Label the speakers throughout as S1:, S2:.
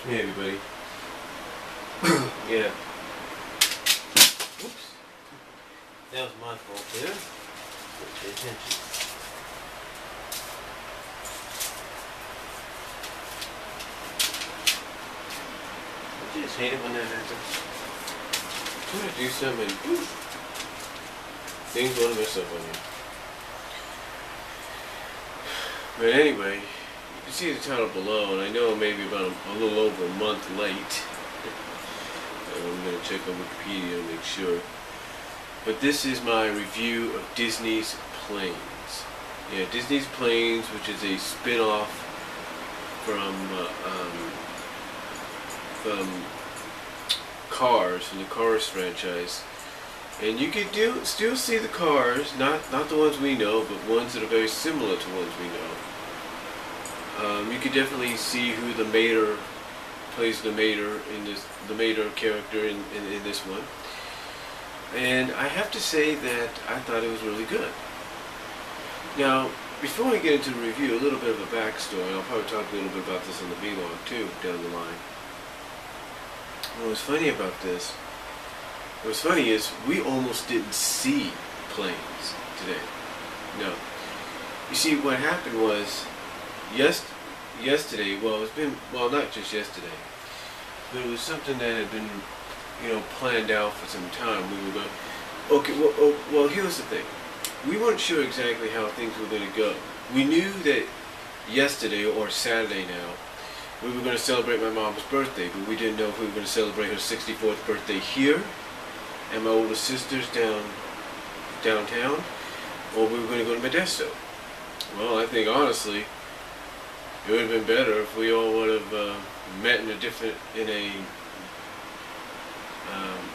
S1: Hey everybody. Yeah. Oops. That was my fault there. Pay attention. I just hate it when that happens. Try to do something and poof, things want to mess up on you. But anyway, you can see the title below, and I know I'm maybe about a little over a month late. I'm going to check on Wikipedia and make sure. But this is my review of Disney's Planes. Yeah, Disney's Planes, which is a spin-off from Cars, from the Cars franchise. And you can still see the cars, not the ones we know, but ones that are very similar to ones we know. You could definitely see who the Mater plays the Mater in this, the Mater character in this one. And I have to say that I thought it was really good. Now, before I get into the review, a little bit of a backstory. I'll probably talk a little bit about this in the vlog too, down the line. What was funny about this, what's funny is we almost didn't see planes today. No. You see, what happened was, yesterday, well, it's been, well, not just yesterday, but it was something that had been, planned out for some time. We were going, okay, well, here's the thing. We weren't sure exactly how things were going to go. We knew that yesterday, or Saturday now, we were going to celebrate my mom's birthday, but we didn't know if we were going to celebrate her 64th birthday here, and my older sister's downtown, or we were going to go to Modesto. Well, I think honestly, it would have been better if we all would have met in a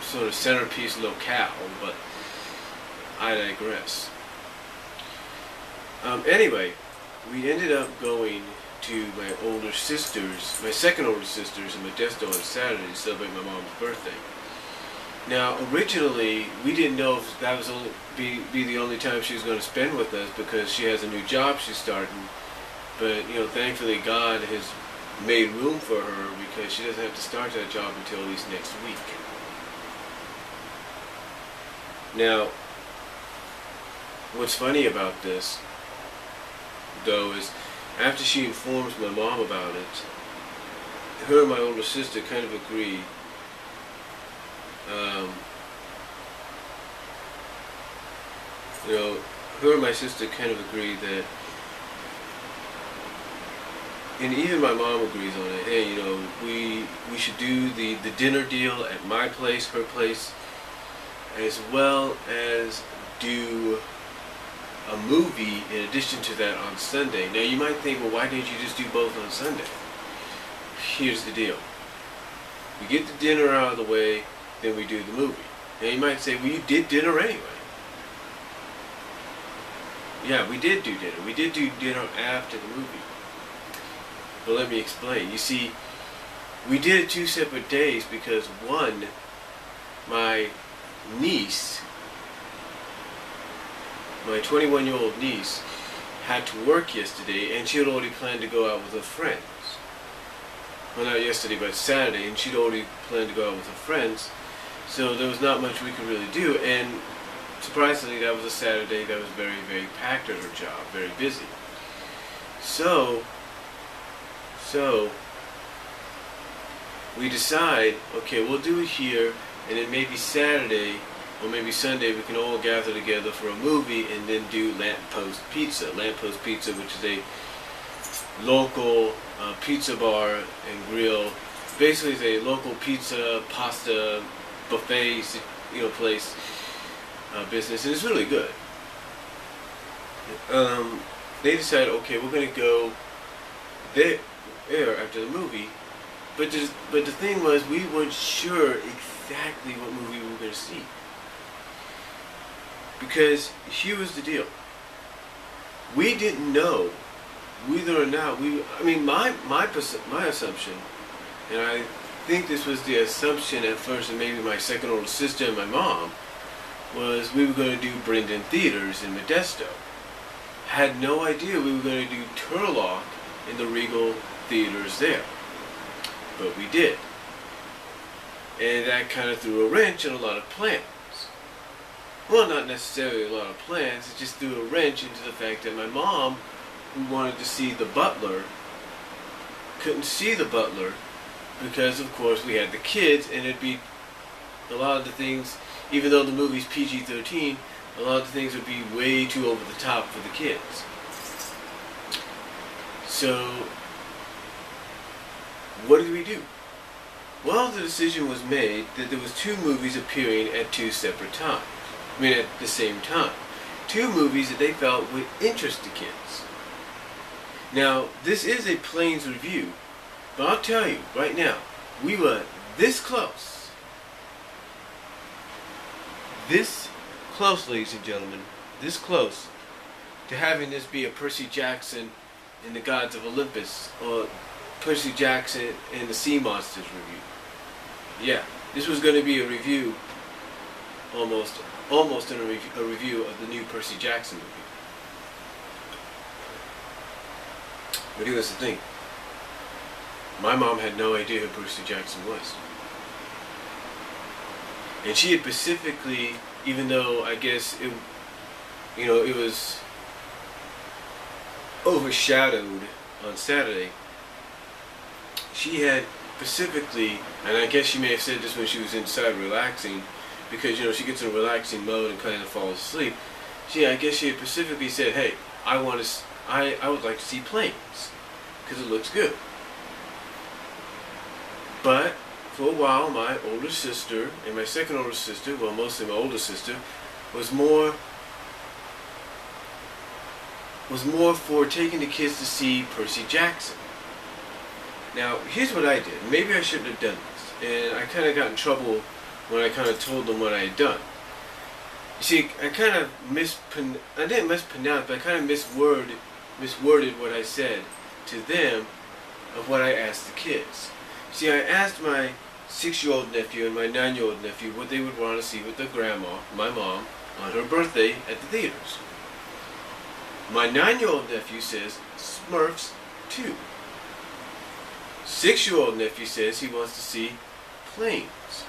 S1: sort of centerpiece locale, but I digress. Anyway, we ended up going to my older sister's, my second older sister's in Modesto on Saturday to celebrate my mom's birthday. Now, originally, we didn't know if that was be the only time she was going to spend with us, because she has a new job she's starting. But, thankfully God has made room for her, because she doesn't have to start that job until at least next week. Now, what's funny about this, though, is after she informs my mom about it, her and my older sister kind of agreed. Her and my sister kind of agreed that, and even my mom agrees on it, hey, we should do the dinner deal at my place, her place, as well as do a movie in addition to that on Sunday. Now you might think, well, why didn't you just do both on Sunday? Here's the deal. We get the dinner out of the way, then we do the movie. Now you might say, well, you did dinner anyway. Yeah, we did do dinner. We did do dinner after the movie. But let me explain. You see, we did it 2 separate days because, one, my niece, my 21-year-old niece, had to work yesterday, and she had already planned to go out with her friends. Well, not yesterday, but Saturday, and she'd already planned to go out with her friends, so there was not much we could really do, and surprisingly, that was a Saturday that was very, very packed at her job, very busy. So we decide, okay, we'll do it here, and then maybe Saturday or maybe Sunday we can all gather together for a movie and then do Lamppost Pizza. Lamppost Pizza, which is a local pizza bar and grill. Basically, it's a local pizza, pasta, buffet, place, business, and it's really good. They decided, okay, we're going to go there after the movie, but the thing was, we weren't sure exactly what movie we were going to see, because here was the deal. We didn't know whether or not my assumption, and I think this was the assumption at first, and maybe my second older sister and my mom, was we were going to do Brendan Theaters in Modesto. Had no idea we were going to do Turlock in the Regal Theaters there. but we did. And that kind of threw a wrench in a lot of plans. Well, not necessarily a lot of plans, it just threw a wrench into the fact that my mom, who wanted to see The Butler, couldn't see The Butler because, of course, we had the kids, and it'd be a lot of the things, even though the movie's PG-13, a lot of the things would be way too over the top for the kids. So, what did we do? Well, the decision was made that there was 2 movies appearing at 2 separate times. I mean, at the same time. 2 movies that they felt would interest the kids. Now, this is a Planes review, but I'll tell you right now, we were this close, ladies and gentlemen, this close to having this be a Percy Jackson and the Gods of Olympus, or Percy Jackson and the Sea Monsters review. Yeah, this was going to be a review, almost a review of the new Percy Jackson movie. But here's the thing. My mom had no idea who Percy Jackson was. And she had specifically, even though I guess it was overshadowed on Saturday, she had specifically, and I guess she may have said this when she was inside relaxing, because she gets in a relaxing mode and kind of falls asleep. I guess she had specifically said, "Hey, I would like to see Planes because it looks good." But for a while, my older sister and my second older sister, well, mostly my older sister, was more for taking the kids to see Percy Jackson. Now, here's what I did. Maybe I shouldn't have done this, and I kind of got in trouble when I kind of told them what I had done. You see, I kind of I didn't mispronounce, but I kind of misworded what I said to them of what I asked the kids. See, I asked my 6-year-old nephew and my 9-year-old nephew what they would want to see with their grandma, my mom, on her birthday at the theaters. My 9-year-old nephew says Smurfs 2. 6-year-old nephew says he wants to see Planes.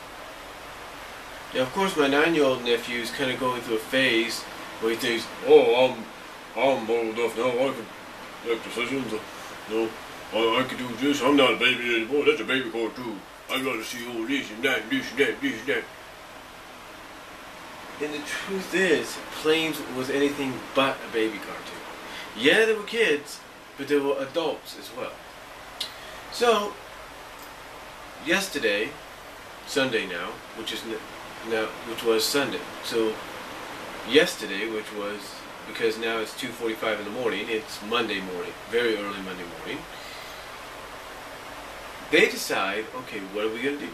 S1: Now, of course, my 9-year-old nephew is kind of going through a phase where he thinks, "Oh, I'm old enough now. I can make decisions. I can do this. I'm not a baby anymore. That's a baby cartoon. I gotta see all this and that, and this and that, this and that." And the truth is, Planes was anything but a baby cartoon. Yeah, there were kids, but there were adults as well. So, yesterday, Sunday now, which was Sunday. So, yesterday, which was, because now it's 2:45 in the morning, it's Monday morning, very early Monday morning. They decide, okay, what are we going to do?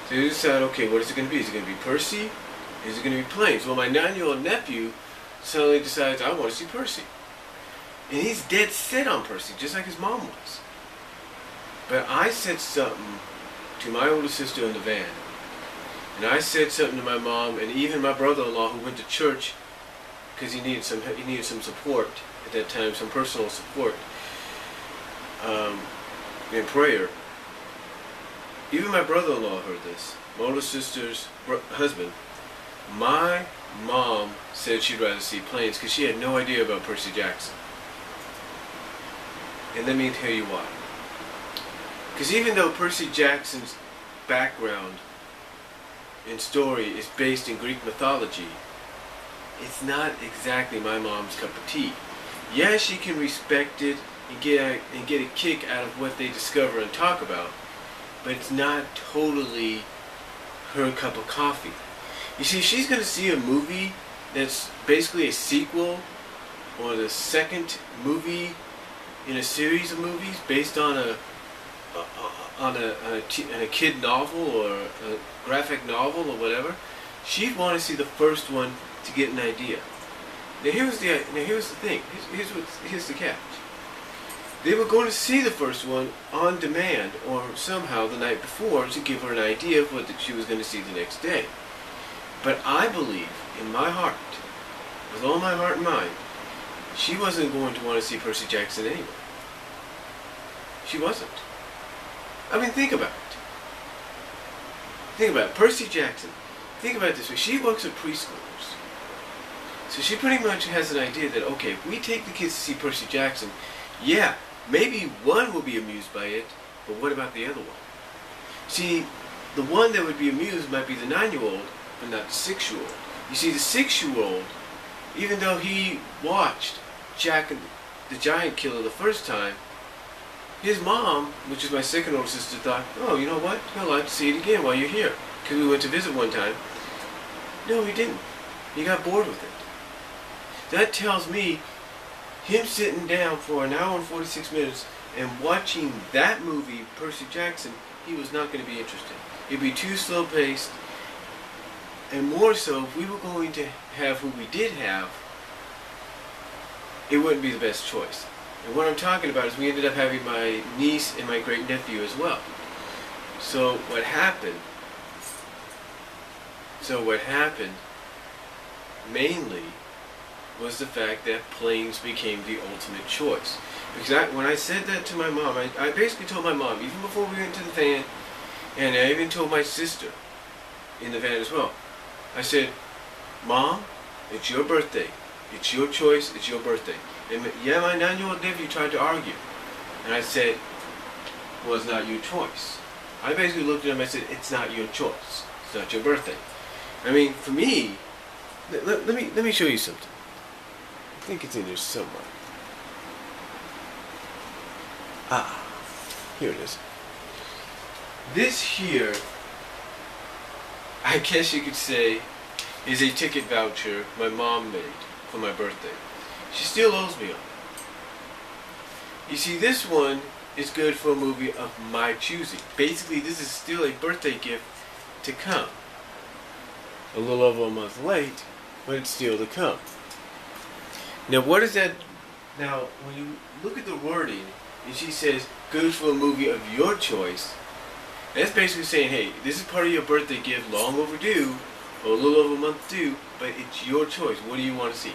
S1: So they decide, okay, what is it going to be? Is it going to be Percy? Is it going to be Planes? Well, my 9-year-old nephew suddenly decides, I want to see Percy. And he's dead set on Percy, just like his mom was. But I said something to my older sister in the van. And I said something to my mom, and even my brother-in-law, who went to church because he needed some support at that time, some personal support in prayer. Even my brother-in-law heard this. My older sister's husband. My mom said she'd rather see Planes because she had no idea about Percy Jackson. And let me tell you why. Because even though Percy Jackson's background and story is based in Greek mythology, it's not exactly my mom's cup of tea. Yeah, she can respect it and get a kick out of what they discover and talk about, but it's not totally her cup of coffee. You see, she's going to see a movie that's basically a sequel or the second movie in a series of movies based on a kid novel or a graphic novel or whatever. She'd want to see the first one to get an idea. Now here's the thing. Here's the catch. They were going to see the first one on demand or somehow the night before to give her an idea of what she was going to see the next day. But I believe in my heart, with all my heart and mind, she wasn't going to want to see Percy Jackson anyway. She wasn't. I mean, think about it. Think about it. Percy Jackson. Think about it this way. She works at preschoolers. So she pretty much has an idea that, okay, if we take the kids to see Percy Jackson, yeah, maybe one will be amused by it, but what about the other one? See, the one that would be amused might be the 9-year-old, but not the 6-year-old. You see, the 6-year-old, even though he watched Jack and the Giant Killer the first time, his mom, which is my second older sister, thought, oh, you know what? He'll like to see it again while you're here. Because we went to visit one time. No, he didn't. He got bored with it. That tells me him sitting down for an hour and 46 minutes and watching that movie, Percy Jackson, he was not going to be interested. It'd be too slow paced. And more so, if we were going to have who we did have, it wouldn't be the best choice. And what I'm talking about is we ended up having my niece and my great nephew as well. So what happened mainly was the fact that Planes became the ultimate choice. Because when I said that to my mom, I basically told my mom, even before we went to the van, and I even told my sister in the van as well, I said, Mom, it's your birthday. It's your choice, it's your birthday. And yeah, my 9-year-old nephew tried to argue. And I said, well, it's not your choice. I basically looked at him and I said, it's not your choice. It's not your birthday. I mean, for me, let me show you something. I think it's in there somewhere. Ah, here it is. This here, I guess you could say, is a ticket voucher my mom made for my birthday. She still owes me on it. You see, this one is good for a movie of my choosing. Basically, this is still a birthday gift to come. A little over a month late, but it's still to come. Now, what is that? Now, when you look at the wording, and she says, good for a movie of your choice, that's basically saying, hey, this is part of your birthday gift, long overdue, or a little over a month due, but it's your choice. What do you want to see?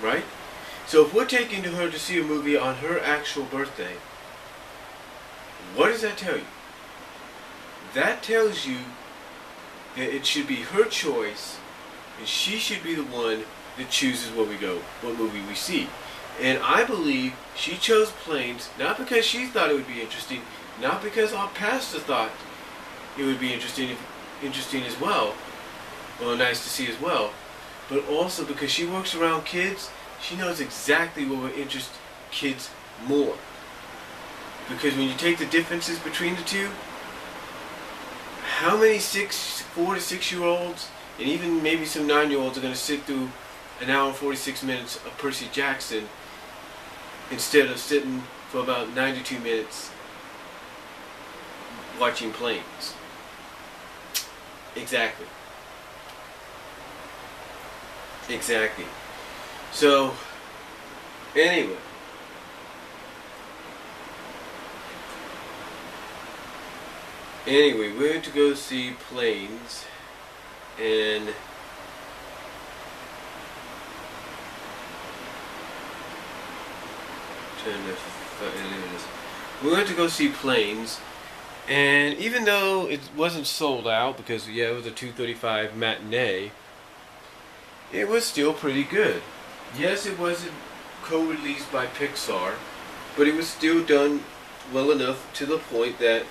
S1: Right? So if we're taking her to see a movie on her actual birthday, what does that tell you? That tells you that it should be her choice, and she should be the one that chooses what movie we see. And I believe she chose Planes not because she thought it would be interesting, not because our pastor thought it would be interesting as well, or nice to see as well, but also because she works around kids. She knows exactly what would interest kids more. Because when you take the differences between the two, how many 4 to 6 year olds, and even maybe some 9-year-olds are going to sit through an hour and 46 minutes of Percy Jackson instead of sitting for about 92 minutes watching Planes? Exactly. Exactly. So, anyway. Anyway, we went to go see Planes, and we went to go see Planes, and even though it wasn't sold out, because yeah, it was a 2:35 matinee, it was still pretty good. Yes, it wasn't co-released by Pixar, but it was still done well enough to the point that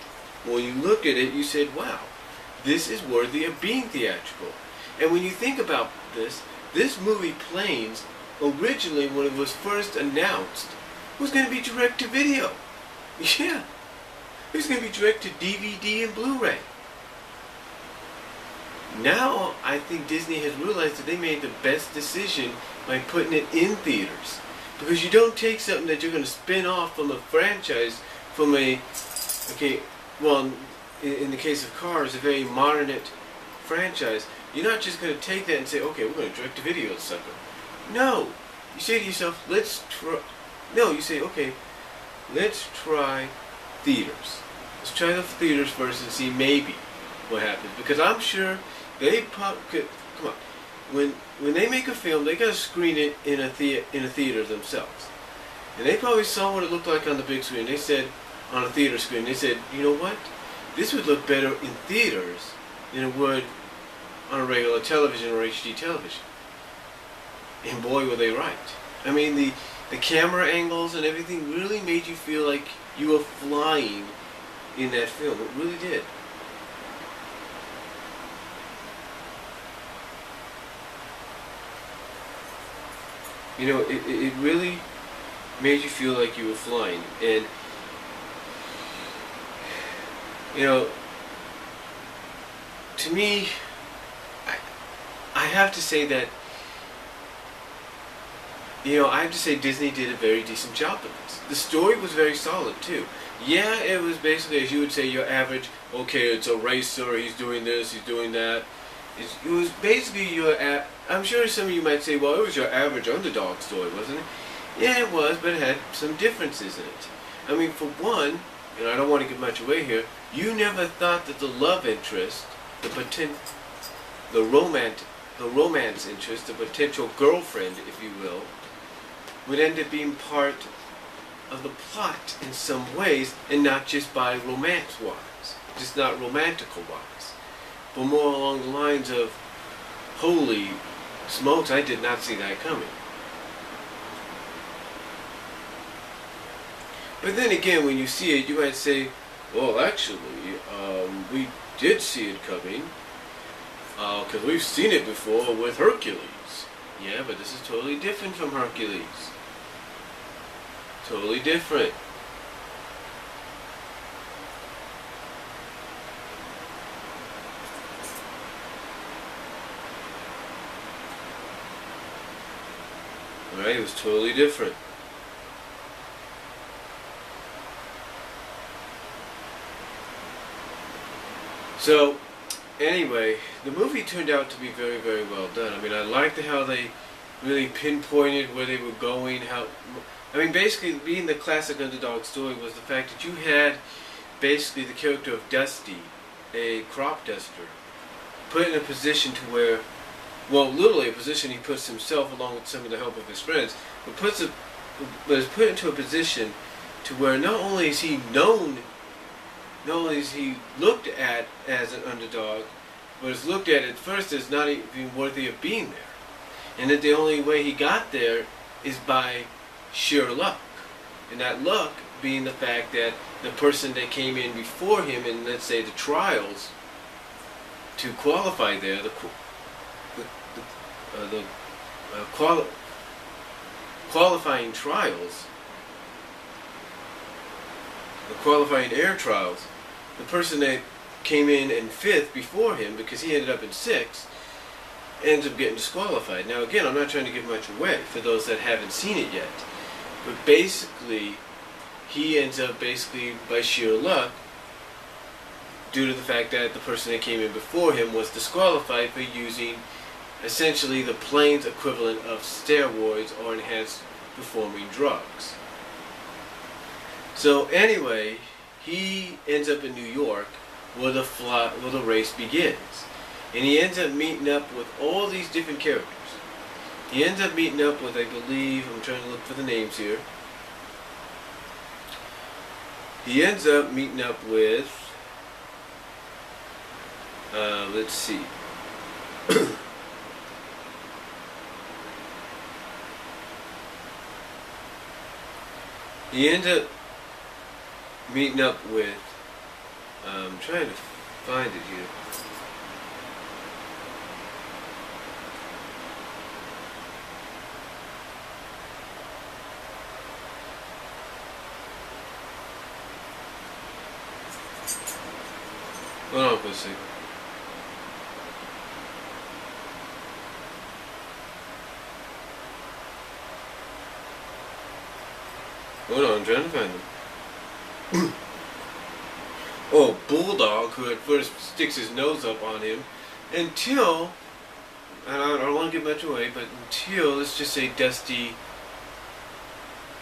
S1: when you look at it, you said, wow, this is worthy of being theatrical. And when you think about this movie Planes, originally when it was first announced, was going to be direct to video. Yeah, it was going to be direct to DVD and Blu-ray. Now, I think Disney has realized that they made the best decision by putting it in theaters. Because you don't take something that you're going to spin off from a franchise, from in the case of Cars, a very modern franchise. You're not just going to take that and say, okay, we're going to direct to video this sucker. No. You say to yourself, you say, okay, let's try theaters. Let's try the theaters first and see maybe what happens. Because I'm sure they could, come on, when they make a film, they gotta screen it in a theater themselves. And they probably saw what it looked like on the big screen. They said, on a theater screen, they said, you know what? This would look better in theaters than it would on a regular television or HD television. And boy, were they right. I mean, the camera angles and everything really made you feel like you were flying in that film. It really did. You know, it really made you feel like you were flying. And, you know, to me, I have to say that, you know, I have to say Disney did a very decent job of this. The story was very solid, too. Yeah, it was basically, as you would say, your average, okay, it's a racer, he's doing this, he's doing that. It was basically your, I'm sure some of you might say, well, it was your average underdog story, wasn't it? Yeah, it was, but it had some differences in it. I mean, for one, and I don't want to give much away here, you never thought that the love interest, the romance interest, the potential girlfriend, if you will, would end up being part of the plot in some ways, and not just by romance-wise, just not romantical-wise, but more along the lines of, holy smokes, I did not see that coming. But then again, when you see it, you might say, well, actually, we did see it coming, because we've seen it before with Hercules. Yeah, but this is totally different from Hercules. Totally different. Alright, it was totally different. So, anyway, the movie turned out to be very, very well done. I mean, I liked how they really pinpointed where they were going, basically, being the classic underdog story was the fact that you had basically the character of Dusty, a crop duster, put in a position to where, well, literally a position he puts himself along with some of the help of his friends, but is put into a position to where not only is he looked at as an underdog, but is looked at first as not even worthy of being there. And that the only way he got there is by sheer luck. And that luck being the fact that the person that came in before him in, let's say, the trials to qualify there, qualifying trials, the qualifying air trials, the person that came in fifth before him, because he ended up in sixth, ends up getting disqualified. Now again, I'm not trying to give much away for those that haven't seen it yet, but basically he ends up basically by sheer luck, due to the fact that the person that came in before him was disqualified for using essentially the plane's equivalent of steroids or enhanced performing drugs. So anyway, he ends up in New York where the race begins. And he ends up meeting up with all these different characters. He ends up meeting up with, I believe, I'm trying to look for the names here. He ends up meeting up with, let's see. He ends up meeting up with, I'm trying to find it here. Hold on for a second. Hold on, I'm trying to find them. Oh, Bulldog, who at first sticks his nose up on him, until, and I don't want to give much away, but until, let's just say Dusty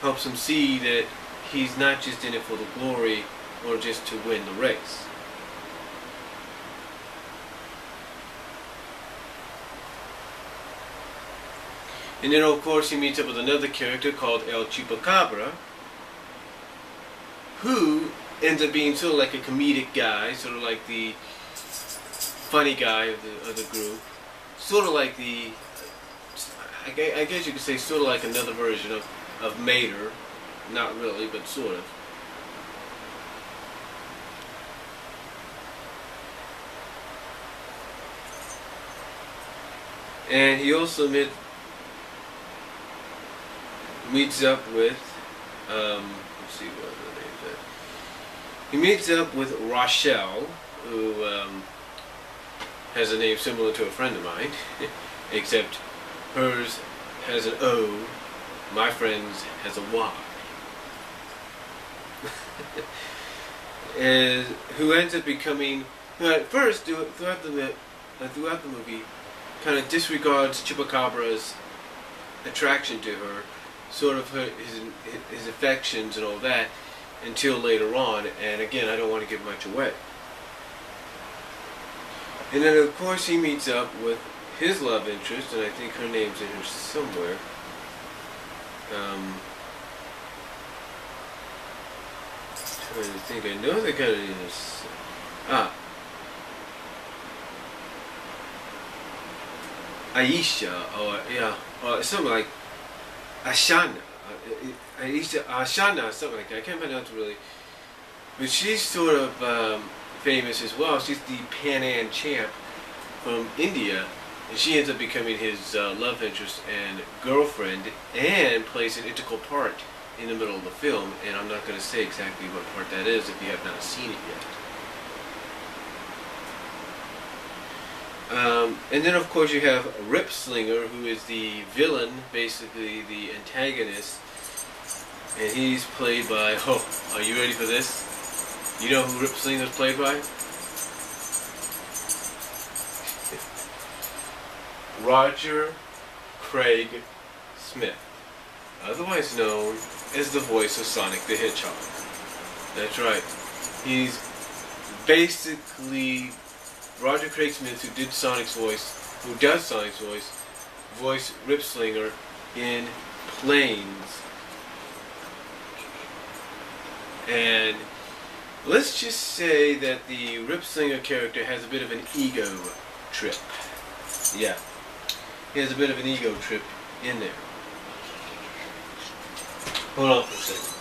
S1: helps him see that he's not just in it for the glory or just to win the race. And then of course he meets up with another character called El Chupacabra, who ends up being sort of like a comedic guy, sort of like the funny guy of the group, sort of like the, I guess you could say sort of like another version of Mater, not really, but sort of. And he also meets up with, let's see what the name is. He meets up with Rochelle, who has a name similar to a friend of mine, except hers has an O, my friend's has a Y. And who ends up becoming, at first, throughout the movie, kind of disregards Chupacabra's attraction to her, sort of his affections and all that, until later on. And again, I don't want to give much away. And then of course he meets up with his love interest, and I think her name's in here somewhere. Trying to think, I know they got it in this. Aisha, or something like Ashana. Aisha, Ashana, something like that. I can't pronounce it really. But she's sort of famous as well. She's the Pan Am champ from India. And she ends up becoming his love interest and girlfriend, and plays an integral part in the middle of the film. And I'm not going to say exactly what part that is if you have not seen it yet. And then of course you have Rip Slinger, who is the villain, basically the antagonist, and he's played by, are you ready for this? You know who Rip Slinger is played by? Roger Craig Smith, otherwise known as the voice of Sonic the Hedgehog. That's right. He's basically Roger Craig Smith, who did Sonic's voice, who does Sonic's voice Rip Slinger in Planes. And let's just say that the Rip Slinger character has a bit of an ego trip. Yeah. He has a bit of an ego trip in there. Hold on for a second.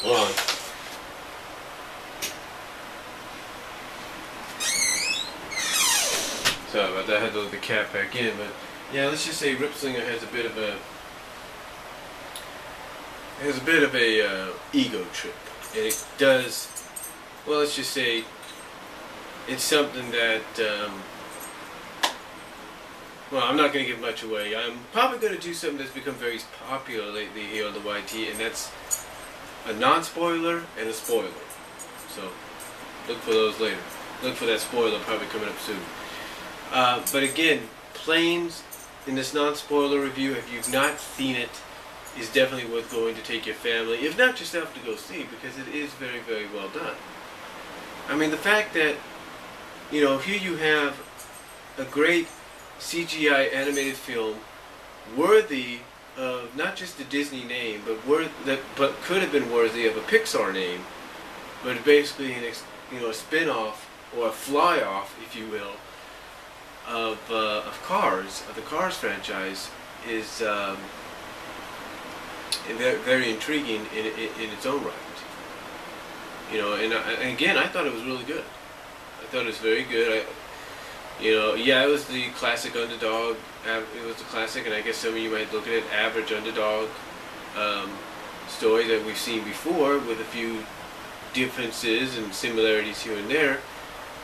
S1: Hold on. Sorry about that, I had to let the cat back in, but yeah, let's just say Rip Slinger has a bit of a ego trip, and it does, well, let's just say it's something that well, I'm not going to give much away. I'm probably going to do something that's become very popular lately here on the YT, and that's a non-spoiler and a spoiler. So look for those later. Look for that spoiler probably coming up soon. But again, Planes, in this non-spoiler review, if you've not seen it, is definitely worth going to take your family, if not yourself, to go see, because it is very, very well done. I mean, the fact that, you know, here you have a great CGI animated film worthy of not just the Disney name, but could have been worthy of a Pixar name, but basically a spin-off or a fly-off, if you will, of Cars, of the Cars franchise, is very, very intriguing in its own right. You know, and again, I thought it was really good. I thought it was very good. Yeah, it was the classic underdog. It was the classic, and I guess some of you might look at it, average underdog story that we've seen before, with a few differences and similarities here and there.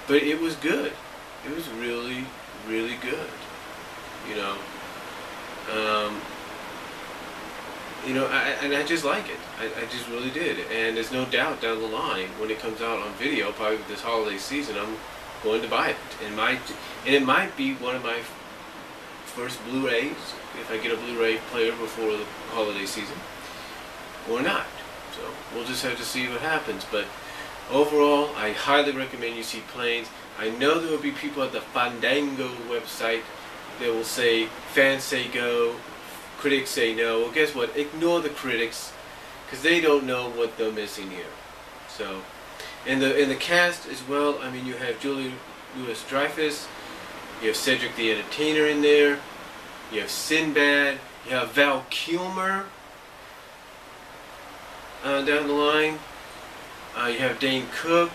S1: But it was good. It was really, really good. I just like it. I just really did. And there's no doubt down the line, when it comes out on video, probably this holiday season, I'm going to buy it. And it might be one of my first Blu-rays, if I get a Blu-ray player before the holiday season, or not. So we'll just have to see what happens. But overall, I highly recommend you see Planes. I know there will be people at the Fandango website that will say, fans say go, critics say no. Well, guess what? Ignore the critics, because they don't know what they're missing here. So, in the cast as well, I mean, you have Julia Louis-Dreyfus, you have Cedric the Entertainer in there, you have Sinbad, you have Val Kilmer down the line, you have Dane Cook,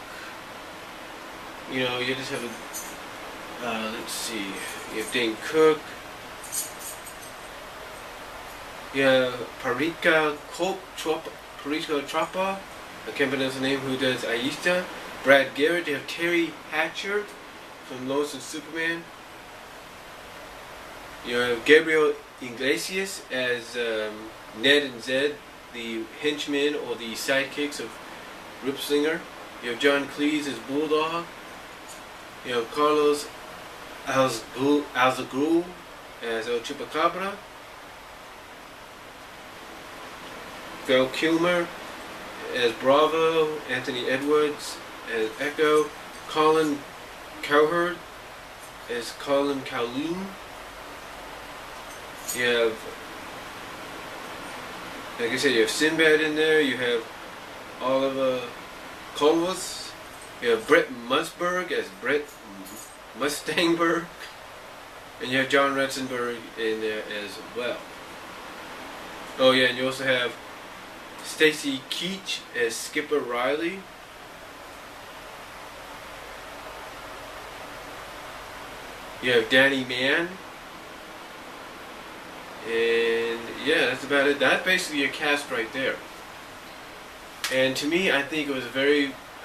S1: you know, you just have a, let's see, you have Dane Cook, you have Parika Chopra, I can't pronounce the name, who does Aisha, Brad Garrett, you have Terry Hatcher from Lois and Superman, you have Gabriel Iglesias as Ned and Zed, the henchmen or the sidekicks of Rip Slinger. You have John Cleese as Bulldog. You have Carlos Alzagul as El Chupacabra. Val Kilmer as Bravo. Anthony Edwards as Echo. Colin Cowherd as Colin Cowleen. You have, like I said, you have Sinbad in there. You have Oliver Colwas. You have Brett Musburg as Brett Mustangberg. And you have John Ratzenberg in there as well. Oh yeah, and you also have Stacy Keach as Skipper Riley. You have Danny Mann. And yeah, that's about it. That's basically your cast right there. And to me, I think it was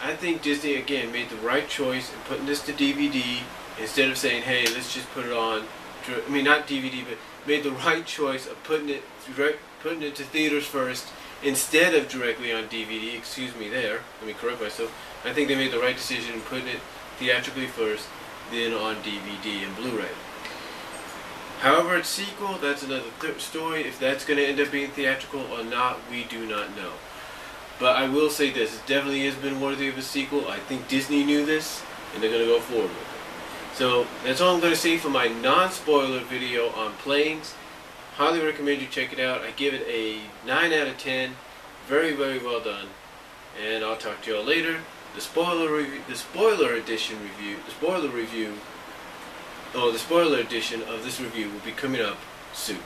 S1: I think Disney again made the right choice in putting this to DVD instead of saying, hey, let's just put it on. I mean, not DVD, but made the right choice of putting it to theaters first instead of directly on DVD. Excuse me there. Let me correct myself. I think they made the right decision in putting it theatrically first, then on DVD and Blu-ray. However, its sequel, that's another story. If that's going to end up being theatrical or not, we do not know. But I will say this, it definitely has been worthy of a sequel. I think Disney knew this, and they're going to go forward with it. So, that's all I'm going to say for my non-spoiler video on Planes. Highly recommend you check it out. I give it a 9 out of 10. Very, very well done. And I'll talk to y'all later. The spoiler edition of this review will be coming up soon.